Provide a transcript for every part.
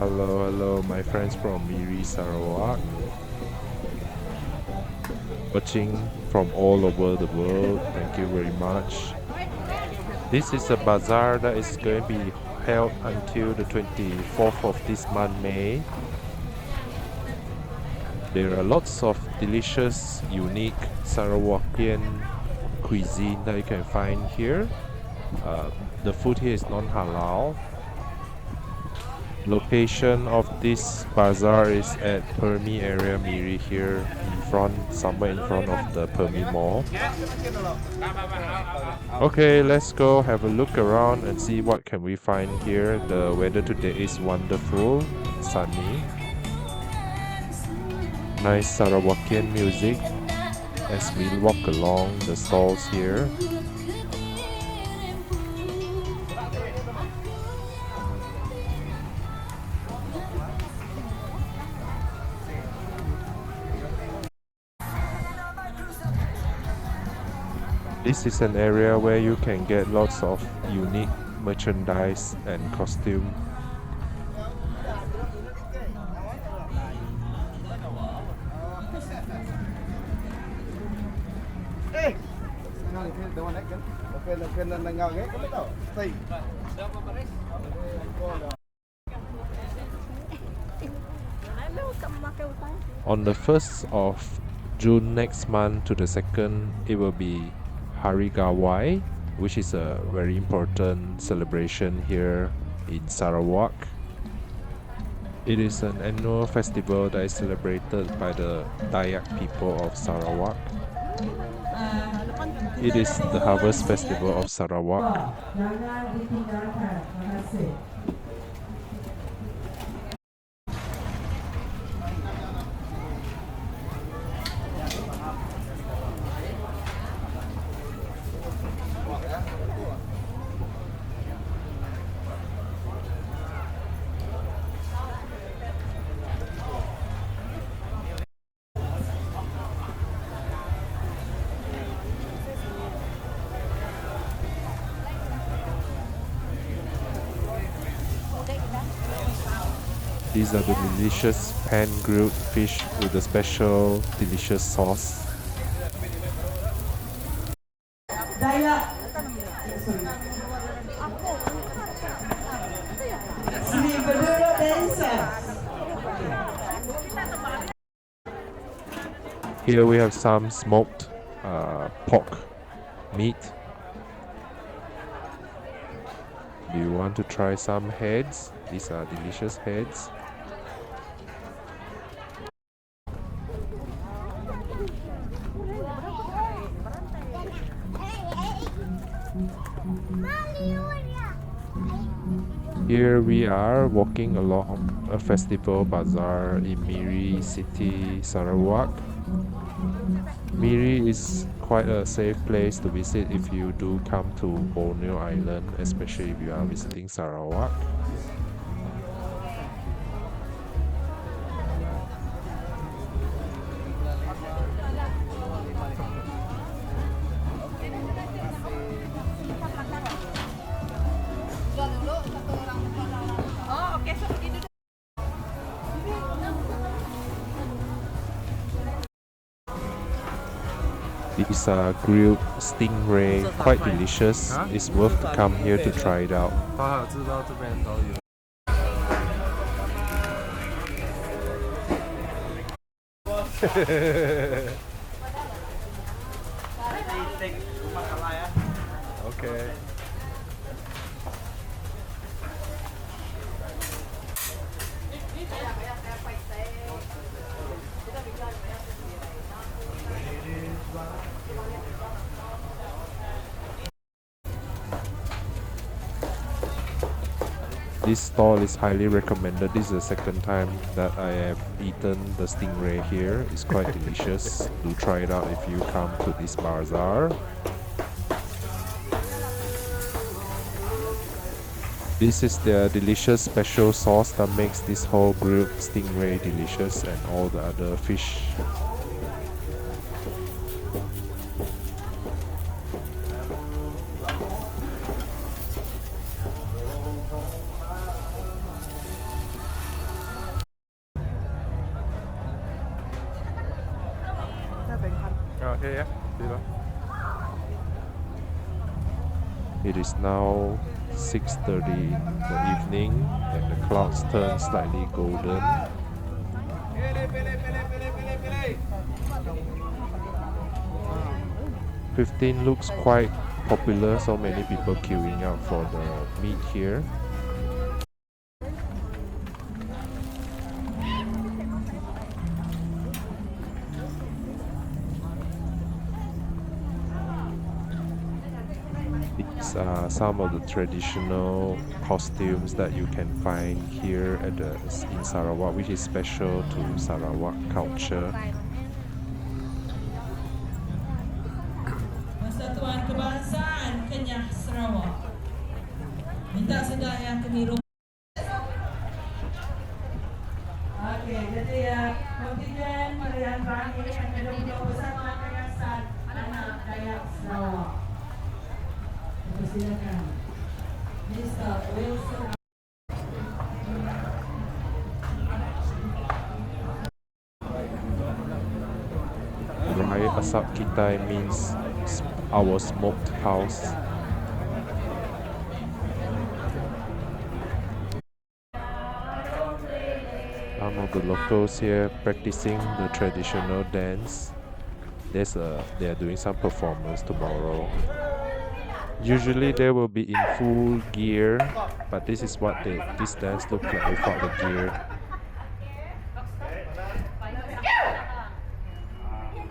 Hello, my friends from Miri, Sarawak, watching from all over the world. Thank you very much. This is a bazaar that is going to be held until the 24th of this month, May. There are lots of delicious, unique Sarawakian cuisine that you can find here. The food here is non-halal. Location of this bazaar is at Permy area, Miri, here in front, somewhere in front of the Permy Mall. Okay, let's go have a look around and see what can we find here. The weather today is wonderful, sunny. Nice Sarawakian music as we walk along the stalls here. This is an area where you can get lots of unique merchandise and costume. On the 1st of June next month to the 2nd, it will be Hari Gawai, which is a very important celebration here in Sarawak. It is an annual festival that is celebrated by the Dayak people of Sarawak. It is the Harvest Festival of Sarawak. These are the delicious pan-grilled fish with a special delicious sauce. Here we have some smoked pork meat. Do you want to try some heads? These are delicious heads. Here we are walking along a festival bazaar in Miri City, Sarawak. Miri is quite a safe place to visit if you do come to Borneo Island, especially if you are visiting Sarawak. These are grilled stingray, quite delicious. It's worth to come here to try it out. Okay. This stall is highly recommended. This is the second time that I have eaten the stingray here. It's quite delicious. Do try it out if you come to this bazaar. This is the delicious special sauce that makes this whole grilled stingray delicious and all the other fish. It is now 6:30 in the evening and the clouds turn slightly golden. #15 looks quite popular, so many people queuing up for the meat here. These are some of the traditional costumes that you can find here in Sarawak, which is special to Sarawak culture. Persatuan Kebangsaan Kenyah Sarawak. Minta sedaya kami Okey, jadi kontingen pilihan terakhir yang kedua Persatuan Kebangsaan Anak Dayak Sarawak. Persilakan. Mr. Wilson. Rai Asap Kitai means our smoked house. Some of the locals here practicing the traditional dance. They are doing some performance tomorrow. Usually they will be in full gear, but this is what this dance looks like without the gear.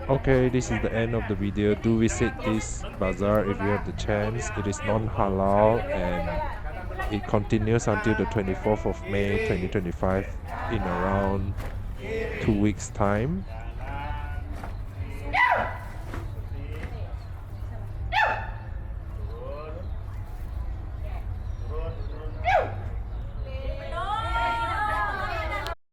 Okay, this is the end of the video. Do visit this bazaar if you have the chance. It is non-halal and it continues until the 24th of May 2025 in around 2 weeks time.